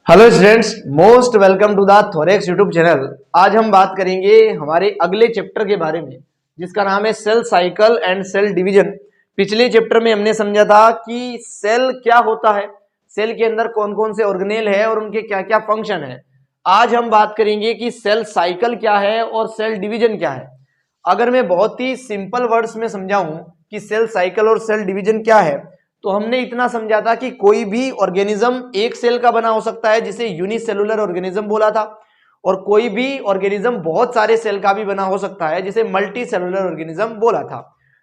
Hello students, most welcome to the Thorax YouTube channel. आज हम बात करेंगे हमारे अगले चैप्टर के बारे में जिसका नाम है cell cycle and cell division. पिछले चैप्टर में हमने समझा था कि सेल क्या होता है, सेल के अंदर कौन कौन से ऑर्गेनेल है और उनके क्या क्या फंक्शन है। आज हम बात करेंगे कि सेल साइकिल क्या है और सेल डिवीजन क्या है। अगर मैं बहुत ही सिंपल वर्ड्स में समझाऊं कि सेल साइकिल और सेल डिवीजन क्या है, तो हमने इतना समझा था कि कोई भी ऑर्गेनिज्म एक सेल का बना हो सकता है जिसे यूनिसेलुलर ऑर्गेनिज्म बोला था, और कोई भी ऑर्गेनिज्म बहुत सारे सेल का भी बना हो सकता है जिसे मल्टी सेलुलर ऑर्गेनिज्म बोला था।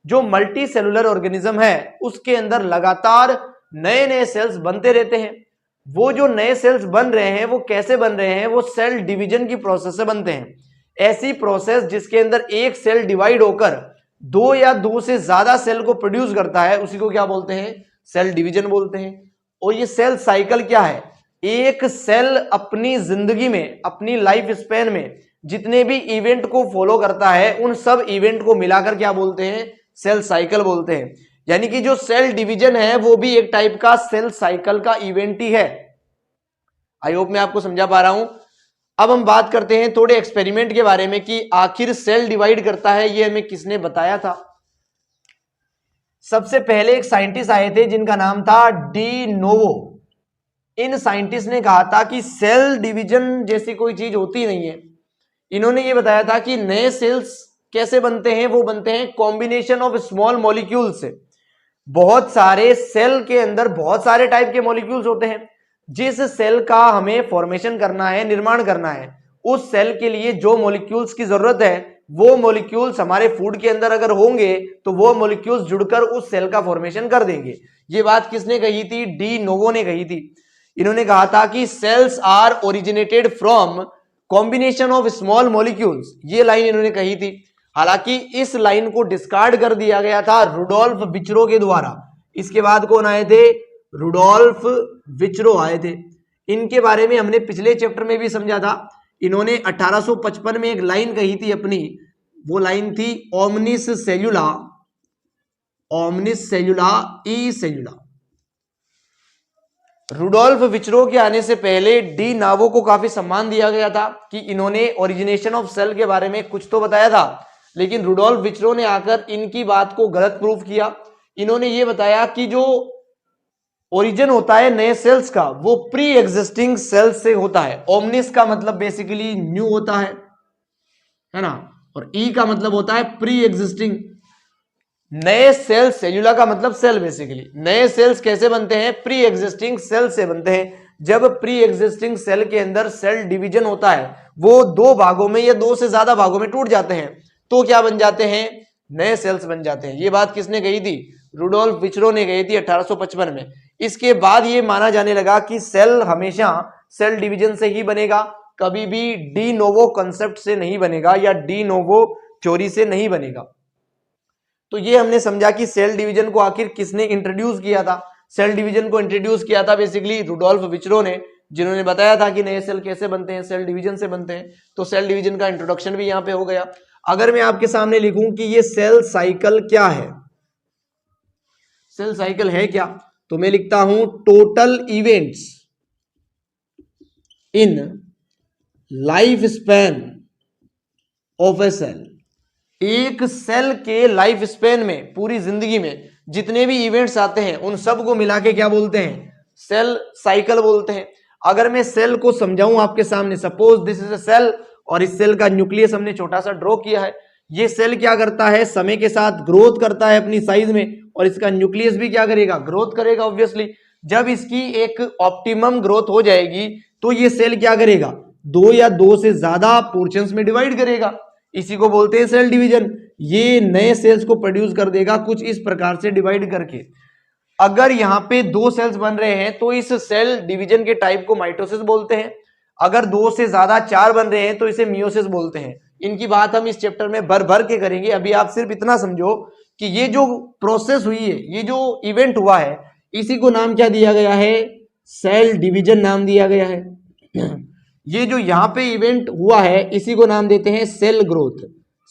जो मल्टी सेलुलर ऑर्गेनिज्म है उसके अंदर लगातार नए नए सेल्स बनते रहते हैं। वो जो नए सेल्स बन रहे हैं वो कैसे बन रहे हैं, वो सेल डिवीजन की प्रोसेस से बनते हैं। ऐसी प्रोसेस जिसके अंदर एक सेल डिवाइड होकर दो या दो से ज्यादा सेल को प्रोड्यूस करता है उसी को क्या बोलते हैं, सेल डिवीजन बोलते हैं। और ये सेल साइकिल क्या है, एक सेल अपनी जिंदगी में, अपनी लाइफ स्पेन में जितने भी इवेंट को फॉलो करता है उन सब इवेंट को मिलाकर क्या बोलते हैं, सेल साइकिल बोलते हैं। यानी कि जो सेल डिवीजन है वो भी एक टाइप का सेल साइकिल का इवेंट ही है। आई होप मैं आपको समझा पा रहा हूं। अब हम बात करते हैं थोड़े एक्सपेरिमेंट के बारे में कि आखिर सेल डिवाइड करता है ये हमें किसने बताया था। सबसे पहले एक साइंटिस्ट आए थे जिनका नाम था डी नोवो। इन साइंटिस्ट ने कहा था कि सेल डिवीजन जैसी कोई चीज होती नहीं है। इन्होंने ये बताया था कि नए सेल्स कैसे बनते हैं, वो बनते हैं कॉम्बिनेशन ऑफ स्मॉल मॉलिक्यूल से। बहुत सारे सेल के अंदर बहुत सारे टाइप के मॉलिक्यूल्स होते हैं। जिस सेल का हमें फॉर्मेशन करना है, निर्माण करना है, उस सेल के लिए जो मॉलिक्यूल्स की जरूरत है वो मॉलिक्यूल्स हमारे फूड के अंदर अगर होंगे तो वो मॉलिक्यूल्स जुड़कर उस सेल का फॉर्मेशन कर देंगे। ये बात किसने कही थी, डी नोवो ने कही थी। इन्होंने कहा था कि cells are originated from combination of small molecules, ये लाइन इन्होंने कही थी। हालांकि इस लाइन को डिस्कार्ड कर दिया गया था रुडोल्फ विचरो के द्वारा। इसके बाद कौन आए थे, रुडोल्फ विचरो आए थे। इनके बारे में हमने पिछले चैप्टर में भी समझा था। इन्होंने 1855 में एक लाइन कही थी अपनी, वो लाइन थी ओमनिस सेल्यूला, ओमनिस सेल्यूला ई सेल्यूला। रुडोल्फ विचरो के आने से पहले डी नावो को काफी सम्मान दिया गया था कि इन्होंने ओरिजिनेशन ऑफ सेल के बारे में कुछ तो बताया था, लेकिन रुडोल्फ विचरो ने आकर इनकी बात को गलत प्रूफ किया। इन्होंने ये बताया कि जो ओरिजिन होता है नए सेल्स का वो प्री एग्जिस्टिंग सेल्स से होता है। ओमनिस का मतलब बेसिकली न्यू होता है ना, और ई का मतलब होता है प्री एग्जिस्टिंग। नए सेल, सेल्यूला का मतलब सेल, बेसिकली नए सेल्स कैसे बनते हैं, प्री एग्जिस्टिंग सेल से बनते हैं। जब प्री एग्जिस्टिंग सेल के अंदर सेल डिवीजन होता है वो दो भागों में या दो से ज्यादा भागों में टूट जाते हैं तो क्या बन जाते हैं, नए सेल्स बन जाते हैं। ये बात किसने कही थी, रुडोल्फ विचरो ने कही थी 1855 में। इसके बाद ये माना जाने लगा कि सेल हमेशा सेल डिवीजन से ही बनेगा, कभी भी डी नोवो कंसेप्ट से नहीं बनेगा या डी नोवो थ्योरी से नहीं बनेगा। तो ये हमने समझा कि सेल डिवीजन को आखिर किसने इंट्रोड्यूस किया था। सेल डिवीजन को इंट्रोड्यूस किया था बेसिकली रुडोल्फ विचरो ने, जिन्होंने बताया था कि नए सेल कैसे बनते हैं, सेल डिवीजन से बनते हैं। तो सेल डिवीजन का इंट्रोडक्शन भी यहाँ पे हो गया। अगर मैं आपके सामने लिखूं कि ये सेल साइकिल क्या है, सेल साइकिल है क्या, तो मैं लिखता हूं total events in life span of a cell. एक सेल के लाइफ स्पेन में, पूरी जिंदगी में जितने भी इवेंट्स आते हैं उन सब को मिला के क्या बोलते हैं, सेल साइकिल बोलते हैं। अगर मैं सेल को समझाऊं आपके सामने, suppose this is a cell और इस सेल का न्यूक्लियस हमने छोटा सा ड्रॉ किया है। ये सेल क्या करता है, समय के साथ ग्रोथ करता है अपनी साइज में, और इसका न्यूक्लियस भी क्या करेगा, ग्रोथ करेगा ऑब्वियसली। जब इसकी एक ऑप्टिमम ग्रोथ हो जाएगी तो ये सेल क्या करेगा, दो या दो से ज्यादा पोर्शंस में डिवाइड करेगा। इसी को बोलते हैं सेल डिवीजन। ये नए सेल्स को प्रोड्यूस कर देगा कुछ इस प्रकार से डिवाइड करके। अगर यहाँ पे दो सेल्स बन रहे हैं तो इस सेल डिवीजन के टाइप को माइटोसिस बोलते हैं। अगर दो से ज्यादा चार बन रहे हैं तो इसे मियोसिस बोलते हैं। इनकी बात हम इस चैप्टर में भर भर के करेंगे। अभी आप सिर्फ इतना समझो कि ये जो प्रोसेस हुई है, ये जो इवेंट हुआ है, इसी को नाम क्या दिया गया है, सेल डिवीजन नाम दिया गया है। ये जो यहाँ पे इवेंट हुआ है इसी को नाम देते हैं सेल ग्रोथ।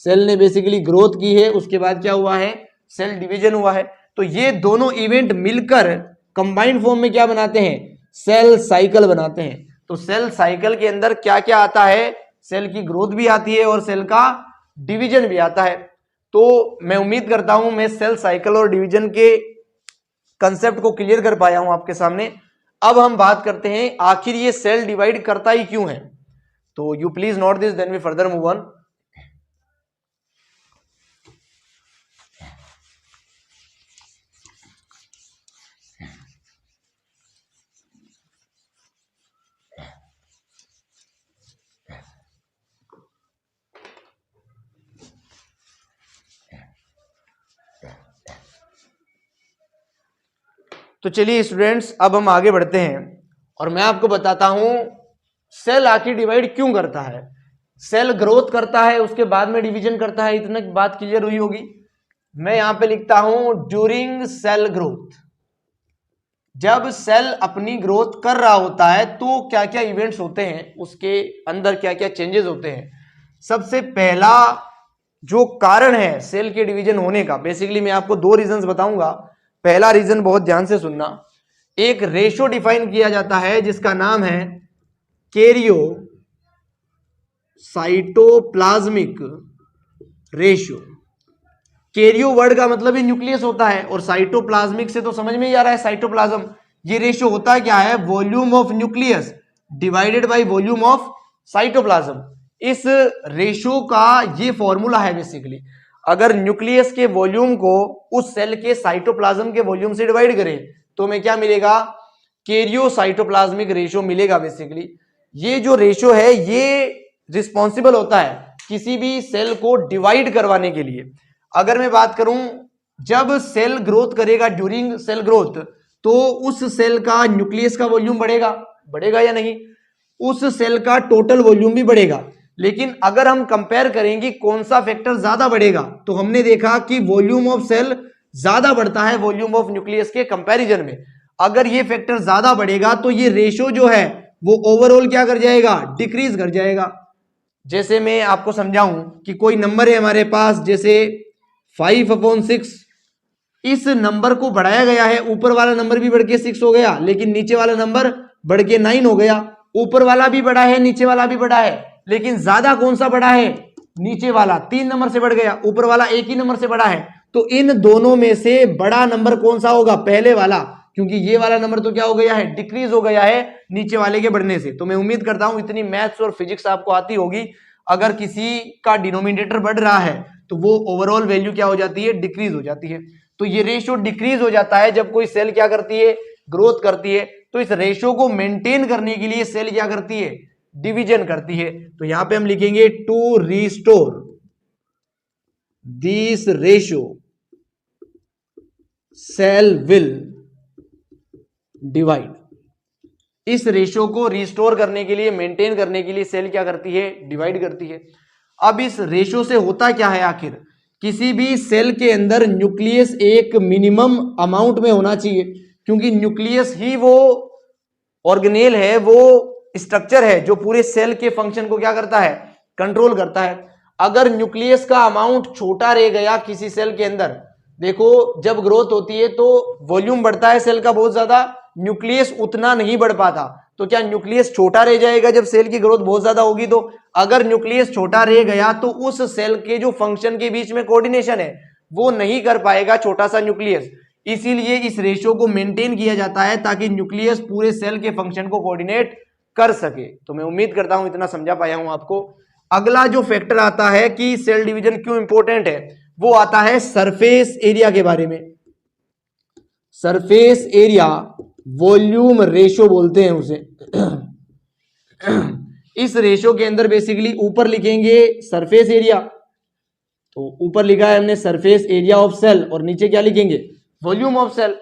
सेल ने बेसिकली ग्रोथ की है, उसके बाद क्या हुआ है, सेल डिवीजन हुआ है। तो ये दोनों इवेंट मिलकर कंबाइंड फॉर्म में क्या बनाते हैं, सेल साइकिल बनाते हैं। तो सेल साइकिल के अंदर क्या क्या आता है, सेल की ग्रोथ भी आती है और सेल का डिवीजन भी आता है। तो मैं उम्मीद करता हूं मैं सेल साइकिल और डिवीजन के कंसेप्ट को क्लियर कर पाया हूं आपके सामने। अब हम बात करते हैं आखिर ये सेल डिवाइड करता ही क्यों है। तो you please note this, then we further move on. तो चलिए स्टूडेंट्स, अब हम आगे बढ़ते हैं और मैं आपको बताता हूं सेल आखिर डिवाइड क्यों करता है। सेल ग्रोथ करता है, उसके बाद में डिवीजन करता है, इतना बात क्लियर हुई होगी। मैं यहां पे लिखता हूं ड्यूरिंग सेल ग्रोथ। जब सेल अपनी ग्रोथ कर रहा होता है तो क्या क्या इवेंट्स होते हैं, उसके अंदर क्या क्या चेंजेस होते हैं। सबसे पहला जो कारण है सेल के डिवीजन होने का, बेसिकली मैं आपको दो रीजंस बताऊंगा। पहला रीजन बहुत ध्यान से सुनना, एक रेशो डिफाइन किया जाता है जिसका नाम है Cairo cytoplasmic ratio. Cairo word का मतलब ही न्यूक्लियस होता है और साइटोप्लाज्मिक से तो समझ में ही आ रहा है साइटोप्लाज्म। ये रेशियो होता क्या है, volume of nucleus divided by volume of cytoplasm. इस रेशियो का ये फॉर्मूला है बेसिकली। अगर न्यूक्लियस के वॉल्यूम को उस सेल के साइटोप्लाज्म के वॉल्यूम से डिवाइड करें तो हमें क्या मिलेगा, कैरियो साइटोप्लाज्मिक रेशियो मिलेगा बेसिकली। ये जो रेशियो है ये रिस्पॉन्सिबल होता है किसी भी सेल को डिवाइड करवाने के लिए। अगर मैं बात करूं, जब सेल ग्रोथ करेगा ड्यूरिंग सेल ग्रोथ तो उस सेल का न्यूक्लियस का वॉल्यूम बढ़ेगा या नहीं, उस सेल का टोटल वॉल्यूम भी बढ़ेगा। लेकिन अगर हम कंपेयर करेंगे कौन सा फैक्टर ज्यादा बढ़ेगा, तो हमने देखा कि वॉल्यूम ऑफ सेल ज्यादा बढ़ता है वॉल्यूम ऑफ न्यूक्लियस के कंपैरिजन में। अगर ये फैक्टर ज्यादा बढ़ेगा तो ये रेशियो जो है वो ओवरऑल क्या कर जाएगा, डिक्रीज कर जाएगा। जैसे मैं आपको समझाऊं कि कोई नंबर है हमारे पास, जैसे 5/6, इस नंबर को बढ़ाया गया है, ऊपर वाला नंबर भी बढ़ के 6 हो गया, लेकिन नीचे वाला नंबर बढ़ के 9 हो गया। ऊपर वाला भी बढ़ा है, नीचे वाला भी बढ़ा है, लेकिन ज्यादा कौन सा बढ़ा है, नीचे वाला 3 नंबर से बढ़ गया, ऊपर वाला 1 ही नंबर से बढ़ा है। तो इन दोनों में से बड़ा नंबर कौन सा होगा, पहले वाला, क्योंकि ये वाला नंबर तो क्या हो गया है, डिक्रीज हो गया है नीचे वाले के बढ़ने से। तो मैं उम्मीद करता हूं इतनी मैथ्स और फिजिक्स आपको आती होगी। अगर किसी का डिनोमिनेटर बढ़ रहा है तो वो ओवरऑल वैल्यू क्या हो जाती है, डिक्रीज हो जाती है। तो ये रेशियो डिक्रीज हो जाता है जब कोई सेल क्या करती है, ग्रोथ करती है। तो इस रेशियो को मेंटेन करने के लिए सेल क्या करती है, डिवीजन करती है। तो यहां पे हम लिखेंगे to restore this ratio cell will divide. इस रेशियो को रिस्टोर करने के लिए, मेंटेन करने के लिए सेल क्या करती है, डिवाइड करती है। अब इस रेशियो से होता क्या है, आखिर किसी भी सेल के अंदर न्यूक्लियस एक मिनिमम अमाउंट में होना चाहिए, क्योंकि न्यूक्लियस ही वो ऑर्गेनेल है, वो स्ट्रक्चर है जो पूरे सेल के फंक्शन को क्या करता है, कंट्रोल करता है। अगर न्यूक्लियस का अमाउंट छोटा रह गया किसी सेल के अंदर, देखो जब ग्रोथ होती है तो वॉल्यूम बढ़ता है सेल का बहुत ज्यादा, न्यूक्लियस उतना नहीं बढ़ पाता। तो क्या न्यूक्लियस छोटा रह जाएगा जब सेल की ग्रोथ बहुत ज्यादा होगी? तो अगर न्यूक्लियस छोटा रह गया तो उस सेल के जो फंक्शन के बीच में कोऑर्डिनेशन है वो नहीं कर पाएगा छोटा सा न्यूक्लियस। इसीलिए इस रेशियो को मेंटेन किया जाता है ताकि न्यूक्लियस पूरे सेल के फंक्शन को कोऑर्डिनेट कर सके। तो मैं उम्मीद करता हूं इतना समझा पाया हूं आपको। अगला जो फैक्टर आता है कि सेल डिवीजन क्यों इंपॉर्टेंट है, वो आता है सरफेस एरिया के बारे में। सरफेस एरिया वॉल्यूम रेशियो बोलते हैं उसे। इस रेशियो के अंदर बेसिकली ऊपर लिखेंगे सरफेस एरिया, तो ऊपर लिखा है हमने सरफेस एरिया ऑफ सेल, और नीचे क्या लिखेंगे, वॉल्यूम ऑफ सेल।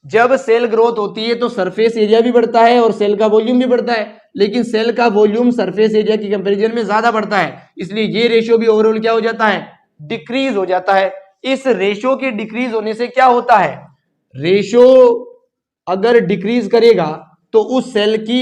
जब सेल ग्रोथ होती है तो सरफेस एरिया भी बढ़ता है और सेल का वॉल्यूम भी बढ़ता है, लेकिन सेल का वॉल्यूम सरफेस एरिया की कंपैरिजन में ज्यादा बढ़ता है, इसलिए ये रेशियो भी ओवरऑल क्या हो जाता है, डिक्रीज हो जाता है। इस रेशियो के डिक्रीज होने से क्या होता है, रेशियो अगर डिक्रीज करेगा तो उस सेल की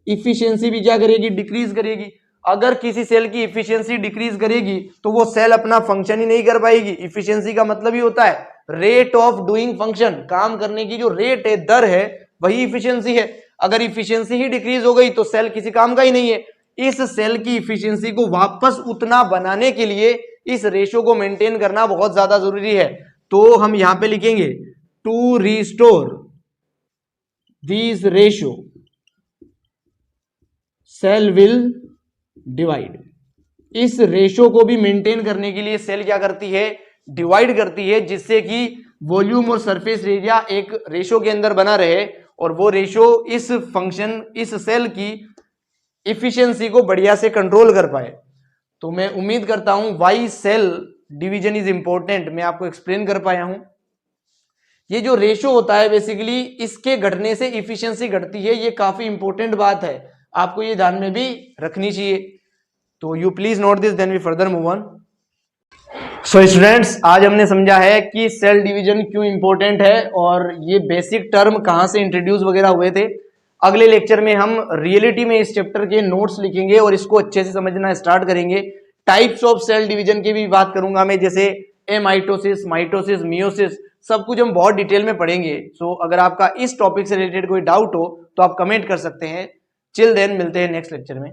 इफिशियंसी भी क्या करेगी, डिक्रीज करेगी। अगर किसी सेल की इफिशियंसी डिक्रीज करेगी तो वो सेल अपना फंक्शन ही नहीं कर पाएगी। इफिशियंसी का मतलब ही होता है रेट ऑफ डूइंग फंक्शन, काम करने की जो रेट है, दर है, वही इफिशियंसी है। अगर इफिशियंसी ही डिक्रीज हो गई तो सेल किसी काम का ही नहीं है। इस सेल की इफिशियंसी को वापस उतना बनाने के लिए इस रेशो को मेंटेन करना बहुत ज्यादा जरूरी है। तो हम यहां पे लिखेंगे to restore this ratio cell will divide. इस रेशो को भी मेंटेन करने के लिए सेल क्या करती है, डिवाइड करती है, जिससे कि वॉल्यूम और सरफेस एरिया एक रेशो के अंदर बना रहे और वो रेशो इस फंक्शन इस सेल की इफिशियंसी को बढ़िया से कंट्रोल कर पाए। तो मैं उम्मीद करता हूं why cell division is important मैं आपको एक्सप्लेन कर पाया हूं। ये जो रेशो होता है बेसिकली इसके घटने से इफिशियंसी घटती है, ये काफी इंपॉर्टेंट बात है, आपको ये ध्यान में भी रखनी चाहिए। तो you please note this, then we further move on. So students, आज हमने समझा है कि सेल डिवीजन क्यों इंपॉर्टेंट है और ये बेसिक टर्म कहां से इंट्रोड्यूस वगैरह हुए थे। अगले लेक्चर में हम रियलिटी में इस चैप्टर के नोट्स लिखेंगे और इसको अच्छे से समझना स्टार्ट करेंगे। टाइप्स ऑफ सेल डिवीजन की भी बात करूंगा मैं, जैसे एमाइटोसिस, माइटोसिस, मियोसिस, सब कुछ हम बहुत डिटेल में पढ़ेंगे। सो अगर आपका इस टॉपिक से रिलेटेड कोई डाउट हो तो आप कमेंट कर सकते हैं। चिल देन मिलते हैं नेक्स्ट लेक्चर में।